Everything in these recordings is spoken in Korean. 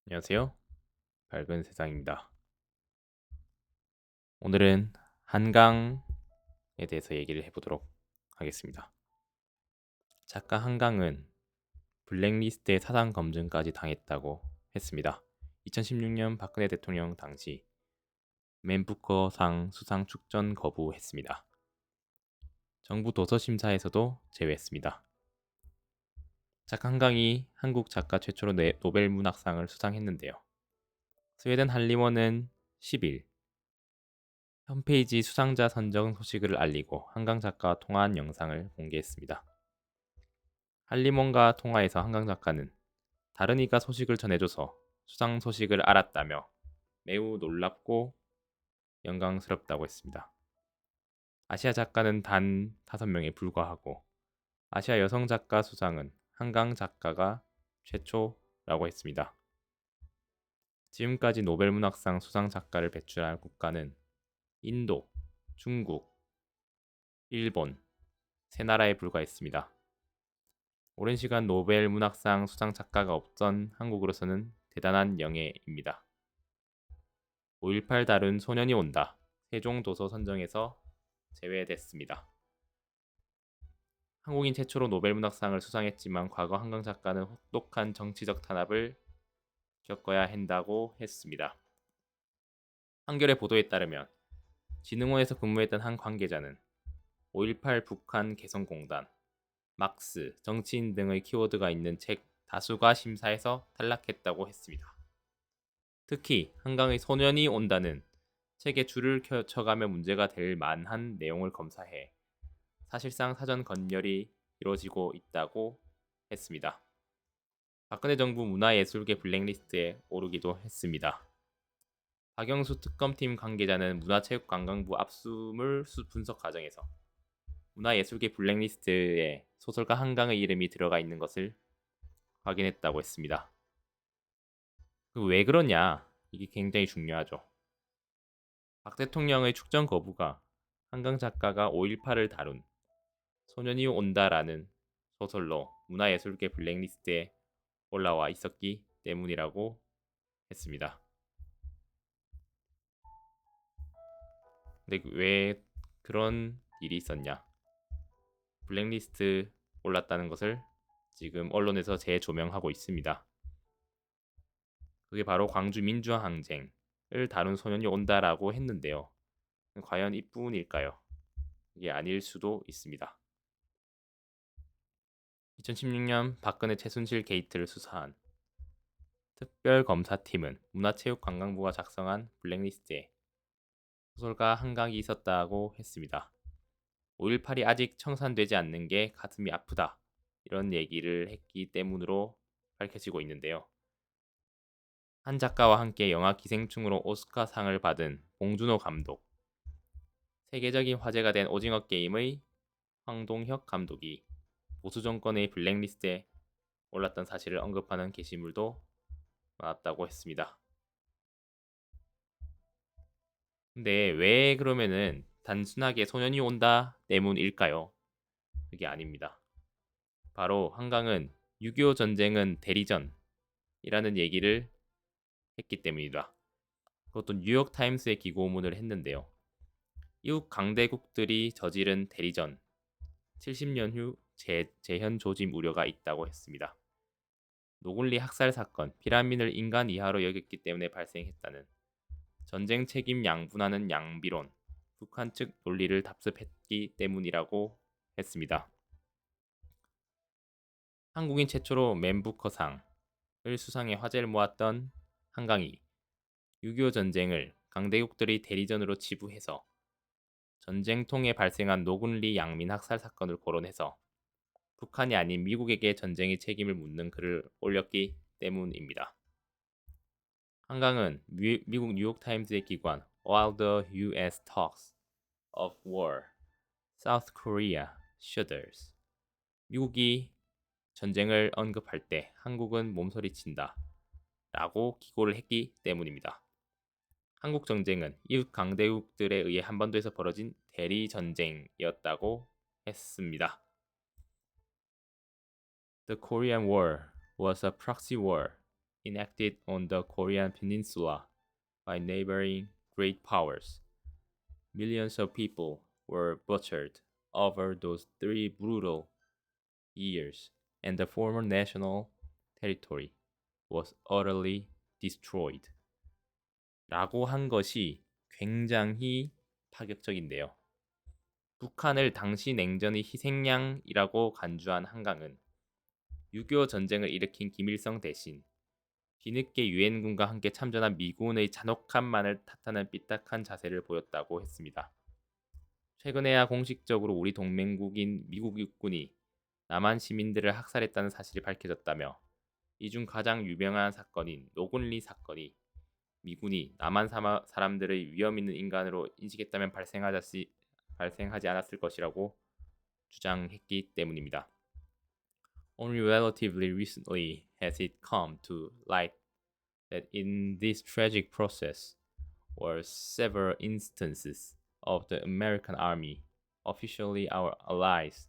안녕하세요. 밝은 세상입니다. 오늘은 한강에 대해서 얘기를 해보도록 하겠습니다. 작가 한강은 블랙리스트의 사상 검증까지 당했다고 했습니다. 2016년 박근혜 대통령 당시 맨부커상 수상 축전 거부했습니다. 정부 도서심사에서도 제외했습니다. 작가 한강이 한국 작가 최초로 노벨 문학상을 수상했는데요. 스웨덴 한림원은 10일 홈페이지 수상자 선정 소식을 알리고 한강 작가와 통화한 영상을 공개했습니다. 한림원과 통화에서 한강 작가는 다른 이가 소식을 전해줘서 수상 소식을 알았다며 매우 놀랍고 영광스럽다고 했습니다. 아시아 작가는 단 5명에 불과하고 아시아 여성 작가 수상은 한강 작가가 최초라고 했습니다. 지금까지 노벨 문학상 수상 작가를 배출한 국가는 인도, 중국, 일본, 세 나라에 불과했습니다. 오랜 시간 노벨 문학상 수상 작가가 없던 한국으로서는 대단한 영예입니다. 5.18 다룬 소년이 온다. 세종도서 선정에서 제외됐습니다. 한국인 최초로 노벨 문학상을 수상했지만 과거 한강 작가는 혹독한 정치적 탄압을 겪어야 한다고 했습니다. 한겨레 보도에 따르면 진흥원에서 근무했던 한 관계자는 5.18 북한 개성공단, 막스, 정치인 등의 키워드가 있는 책 다수가 심사에서 탈락했다고 했습니다. 특히 한강의 소년이 온다는 책에 줄을 쳐가며 문제가 될 만한 내용을 검사해 사실상 사전 검열이 이루어지고 있다고 했습니다. 박근혜 정부 문화예술계 블랙리스트에 오르기도 했습니다. 박영수 특검팀 관계자는 문화체육관광부 압수물 분석 과정에서 문화예술계 블랙리스트에 소설가 한강의 이름이 들어가 있는 것을 확인했다고 했습니다. 왜 그러냐? 이게 굉장히 중요하죠. 박 대통령의 축전 거부가 한강 작가가 5.18을 다룬 소년이 온다라는 소설로 문화예술계 블랙리스트에 올라와 있었기 때문이라고 했습니다. 근데 왜 그런 일이 있었냐? 블랙리스트 올랐다는 것을 지금 언론에서 재조명하고 있습니다. 그게 바로 광주 민주항쟁을 다룬 소년이 온다라고 했는데요. 과연 이뿐일까요? 이게 아닐 수도 있습니다. 2016년 박근혜 최순실 게이트를 수사한 특별검사팀은 문화체육관광부가 작성한 블랙리스트에 소설가 한강이 있었다고 했습니다. 5.18이 아직 청산되지 않는 게 가슴이 아프다. 이런 얘기를 했기 때문으로 밝혀지고 있는데요. 한 작가와 함께 영화 기생충으로 오스카상을 받은 봉준호 감독, 세계적인 화제가 된 오징어 게임의 황동혁 감독이 보수 정권의 블랙리스트에 올랐던 사실을 언급하는 게시물도 많았다고 했습니다. 근데 왜 그러면은 단순하게 소년이 온다 때문일까요? 그게 아닙니다. 바로 한강은 6.25 전쟁은 대리전이라는 얘기를 했기 때문이다. 그것도 뉴욕 타임스에 기고문을 했는데요. 이웃 강대국들이 저지른 대리전 70년 후 재현 조짐 우려가 있다고 했습니다. 노굴리 학살 사건, 피라민을 인간 이하로 여겼기 때문에 발생했다는 전쟁 책임 양분하는 양비론, 북한 측 논리를 답습했기 때문이라고 했습니다. 한국인 최초로 맨부커상을 수상해 화제를 모았던 한강이 6.25 전쟁을 강대국들이 대리전으로 치부해서 전쟁통에 발생한 노군리 양민 학살 사건을 거론해서 북한이 아닌 미국에게 전쟁의 책임을 묻는 글을 올렸기 때문입니다. 한강은 미국 뉴욕타임스의 기관 While the U.S. talks of war, South Korea shudders. 미국이 전쟁을 언급할 때 한국은 몸서리친다 라고 기고를 했기 때문입니다. 한국 전쟁은 이웃 강대국들에 의해 한반도에서 벌어진 대리 전쟁이었다고 했습니다. The Korean War was a proxy war enacted on the Korean peninsula by neighboring great powers. Millions of people were butchered over those 3 brutal years, and the former national territory was utterly destroyed. 라고 한 것이 굉장히 파격적인데요. 북한을 당시 냉전의 희생양이라고 간주한 한강은 6.25 전쟁을 일으킨 김일성 대신 뒤늦게 유엔군과 함께 참전한 미군의 잔혹함만을 탓하는 삐딱한 자세를 보였다고 했습니다. 최근에야 공식적으로 우리 동맹국인 미국 육군이 남한 시민들을 학살했다는 사실이 밝혀졌다며 이 중 가장 유명한 사건인 노골리 사건이 미군이 남한 사람들의 위험 있는 인간으로 인식했다면 발생하지 않았을 것이라고 주장했기 때문입니다. Only relatively recently has it come to light that in this tragic process were several instances of the American Army, officially our allies,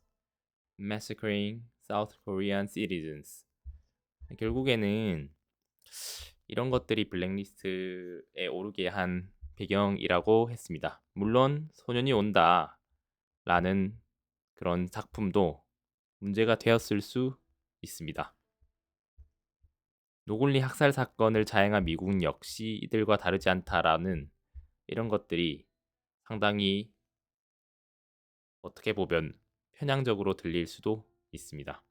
massacring South Korean citizens. 결국에는 이런 것들이 블랙리스트에 오르게 한 배경이라고 했습니다. 물론 소년이 온다 라는 그런 작품도 문제가 되었을 수 있습니다. 노골리 학살 사건을 자행한 미국 역시 이들과 다르지 않다라는 이런 것들이 상당히 어떻게 보면 편향적으로 들릴 수도 있습니다.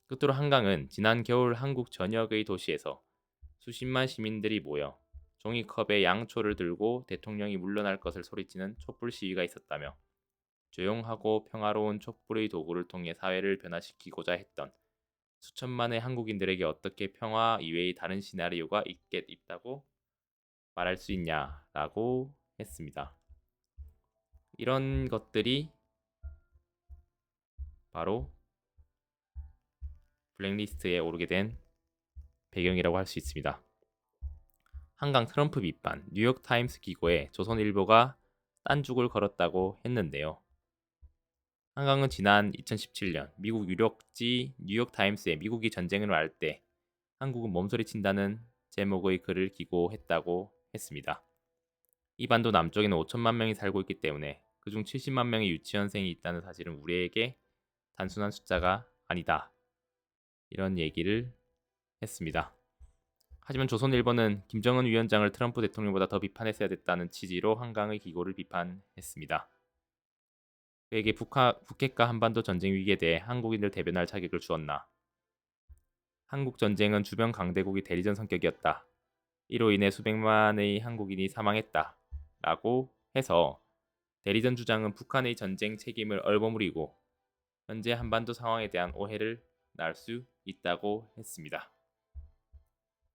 끝으로 한강은 지난 겨울 한국 전역의 도시에서 수십만 시민들이 모여 종이컵에 양초를 들고 대통령이 물러날 것을 소리치는 촛불 시위가 있었다며 조용하고 평화로운 촛불의 도구를 통해 사회를 변화시키고자 했던 수천만의 한국인들에게 어떻게 평화 이외의 다른 시나리오가 있다고 말할 수 있냐라고 했습니다. 이런 것들이 바로 블랙리스트에 오르게 된 배경이라고 할 수 있습니다. 한강 트럼프 비판, 뉴욕타임스 기고에 조선일보가 딴죽을 걸었다고 했는데요. 한강은 지난 2017년 미국 유력지 뉴욕타임스에 미국이 전쟁을 할 때 한국은 몸소리친다는 제목의 글을 기고했다고 했습니다. 이 반도 남쪽에는 5천만 명이 살고 있기 때문에 그중 70만 명의 유치원생이 있다는 사실은 우리에게 단순한 숫자가 아니다. 이런 얘기를 했습니다. 하지만 조선일보는 김정은 위원장을 트럼프 대통령보다 더 비판했어야 됐다는 취지로 한강의 기고를 비판했습니다. 그에게 북핵과 한반도 전쟁 위기에 대해 한국인들 대변할 자격을 주었나? 한국 전쟁은 주변 강대국이 대리전 성격이었다. 이로 인해 수백만의 한국인이 사망했다. 라고 해서 대리전 주장은 북한의 전쟁 책임을 얼버무리고 현재 한반도 상황에 대한 오해를 낳을 수 있다고 했습니다.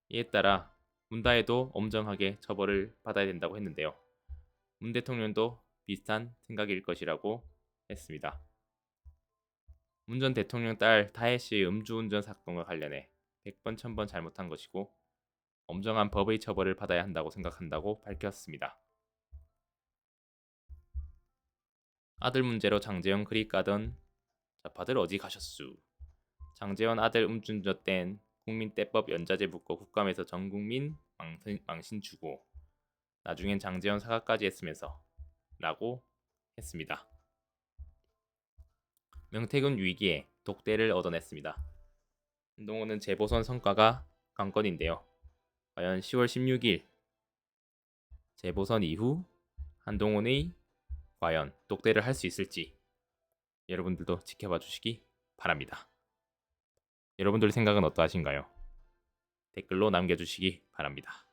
이에 따라 문다혜도 엄정하게 처벌을 받아야 된다고 했는데요. 문 대통령도 비슷한 생각일 것이라고 했습니다. 문 전 대통령 딸 다혜 씨의 음주운전 사건과 관련해 100번 1000번 잘못한 것이고 엄정한 법의 처벌을 받아야 한다고 생각한다고 밝혔습니다. 아들 문제로 장제원 그리 까던 좌파들 어디 가셨수? 장제원 아들 음주운전 땐 국민떼법 연자제 묻고 국감에서 전국민 망신 주고 나중엔 장제원 사과까지 했으면서 라고 했습니다. 명태균 위기에 독대를 얻어냈습니다. 한동훈은 재보선 성과가 관건인데요. 과연 10월 16일 재보선 이후 한동훈의 과연 독대를 할 수 있을지 여러분들도 지켜봐 주시기 바랍니다. 여러분들의 생각은 어떠하신가요? 댓글로 남겨주시기 바랍니다.